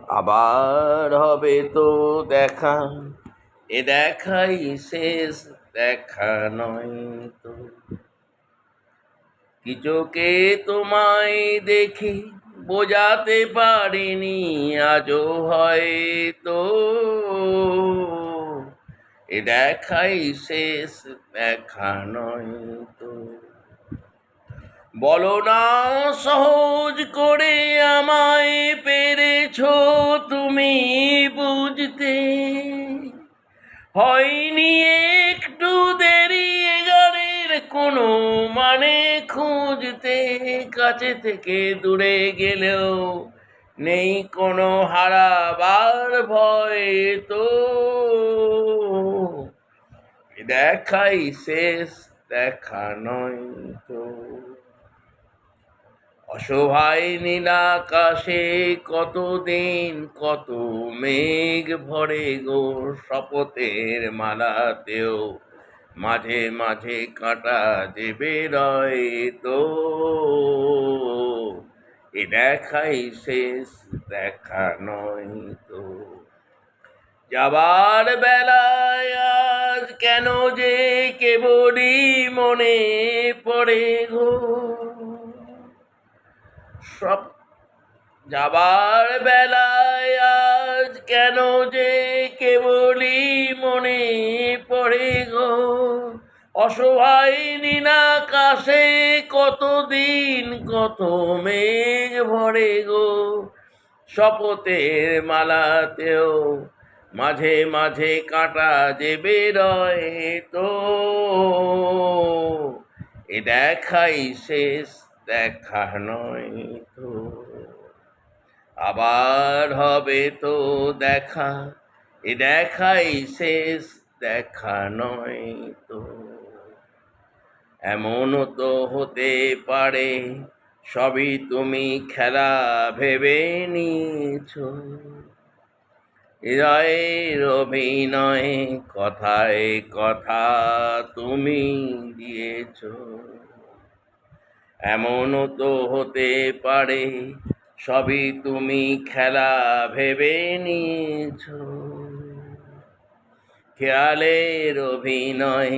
আবার হবে তো দেখা, এ দেখাই শেষ দেখা নয় তো। কি চোখে তোমায় দেখি বোঝাতে পারিনি আজও হয়তো, এ দেখাই শেষ দেখা নয় তো। বলো না সহজ করে আমায় পেরেছো তুমি বুঝতে, হয়নি একটু দেরি গানের কোনো মানে খুঁজতে। কাছে থেকে দূরে গেলেও নেই কোনো হারাবার ভয় তো, দেখাই শেষ দেখা নয় তো। অসহায় নীলাকাশে কতদিন কত মেঘ ভরে গো, শপথের মালাতেও মাঝে মাঝে কাঁটা দেবে রয় তো, এ দেখাই শেষ দেখা নয় তো। যাবার বেলায় আজ কেন যে কেবলই মনে পড়ে গো, সব যাবার বেলায় আজ কেন যে কেবলই মনে পড়ে গো, অসহায় নীলাকাশে কতদিন কত মেঘ ভরে গো, শপথের মালাতেও মাঝে মাঝে কাঁটা যে বেরোয় তো, এ দেখাই শেষ দেখা নয় তো। আবার হবে তো দেখা, এ দেখাই শেষ দেখা নয় তো। এমনও তো হতে পারে সবই তুমি খেলা ভেবে নিয়েছো, হৃদয়ের অভিনয় কথায় কথা তুমি দিয়েছ। এমনও তো হতে পারে সবই তুমি খেলা ভেবে নিয়েছ, খেয়ালের অভিনয়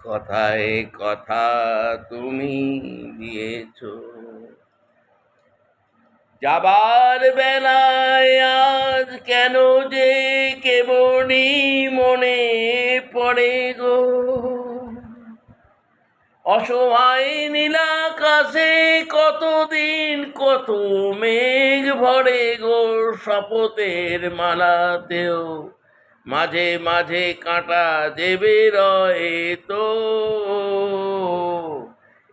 কথায় কথা তুমি দিয়েছ। যাবার বেলায় আজ কেন যে কেবলই মনে পড়ে গো, অসহায় নীলাকাশে কতদিন কত মেঘ ভরে গো, শপথের মালাতেও মাঝে মাঝে কাঁটা যে বেরোয় তো,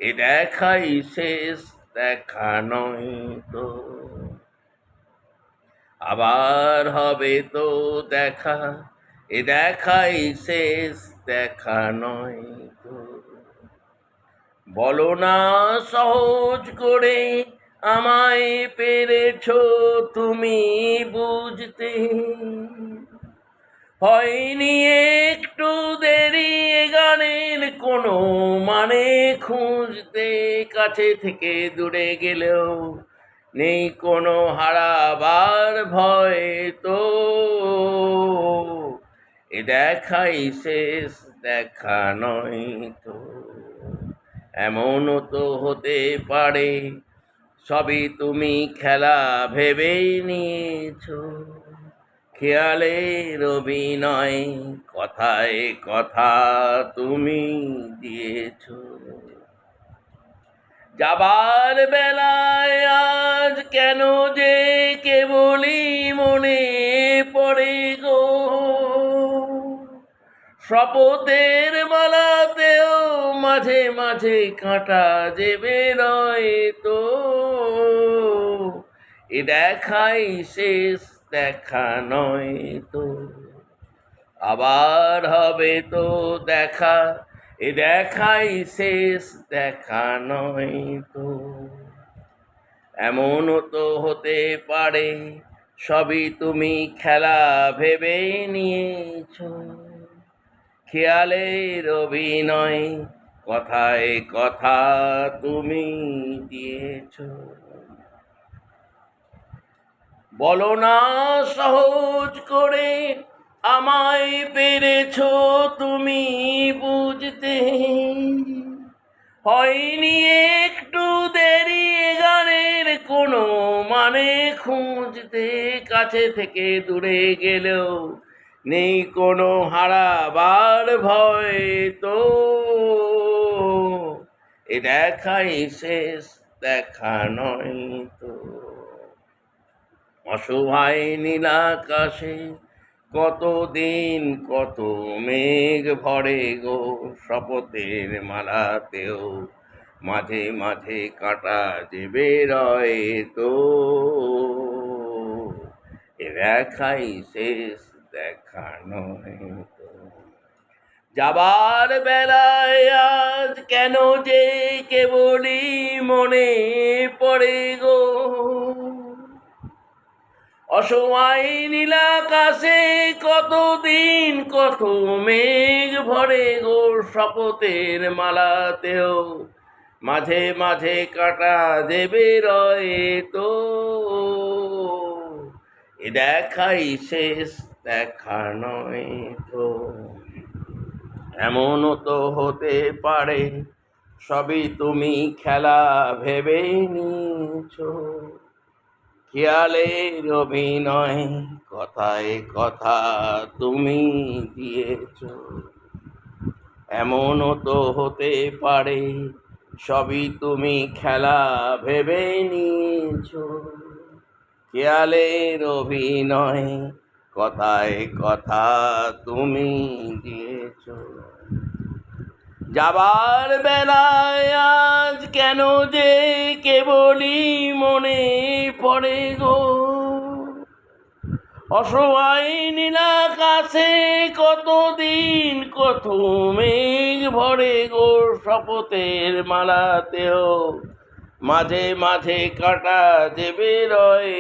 এ দেখাই শেষ দেখা নয় তো। আবার হবে তো দেখা, এ দেখাই শেষ দেখা নয় তো। বলো না সহজ করে আমায় পেরেছো তুমি বুঝতে, হয়নি একটু দেরি গানের কোনো মানে খুঁজতে। কাছে থেকে দূরে গেলেও নেই কোনো হারাবার ভয় তো, এ দেখাই শেষ দেখা নয় তো। এমনও তো হতে পারে সবই তুমি খেলা ভেবেই নিয়েছো, খেয়ালের অভিনয় কথায় কথা তুমি দিয়েছ। যাবার বেলায় আজ কেন যে কেবলই মনে পড়ে গো, শপথের মালাতেও মাঝে মাঝে কাঁটা যে বেরোয় তো, এ দেখাই শেষ দেখা নয় তো। আবার হবে তো দেখা, এ দেখাই শেষ দেখা নয় তো। এমনও তো হতে পারে সবই তুমি খেলা ভেবে নিয়েছো, খেয়ালের অভিনয় কথায় কথা তুমি দিয়েছ। বলো না সহজ করে আমায় পেরেছো তুমি বুঝতে, হয়নি একটু দেরি গানের কোনো মানে খুঁজতে, কাছে থেকে দূরে গেলেও নেই কোনো হারাবার ভয় তো, এ দেখাই শেষ দেখা নয় তো। অসহায় নীলাকাশে কতদিন কত মেঘ ভরে গো, শপথের মালাতেও মাঝে মাঝে কাঁটা যে বেরোয় তো, এ দেখাই শেষ দেখা নয় তো। যাবার বেলায় আজ কেন যে কেবলই মনে পড়ে গো, অসময় নীলাকাশে কতদিন কত মেঘ ভরে গো, শপথের মালাতেও মাঝে মাঝে কাঁটা দেবে রয়ে তো, এ দেখাই শেষ দেখা নয় তো। এমনও তো হতে পারে সবই তুমি খেলা ভেবে নিয়েছো, খেয়ালের অভিনয় কথায় কথা তুমি দিয়েছ। এমনও তো হতে পারে সবই তুমি খেলা ভেবে নিয়েছ, খেয়ালের অভিনয় কথায় কথা তুমি দিয়েছ। যাবার বেলায় আজ কেন যে কেবলই মনে পড়ে গো, অসহায় নীলাকাশে কতদিন কত মেঘ ভরে গো, শপথের মালাতেও মাঝে মাঝে কাঁটা যে বেরোয়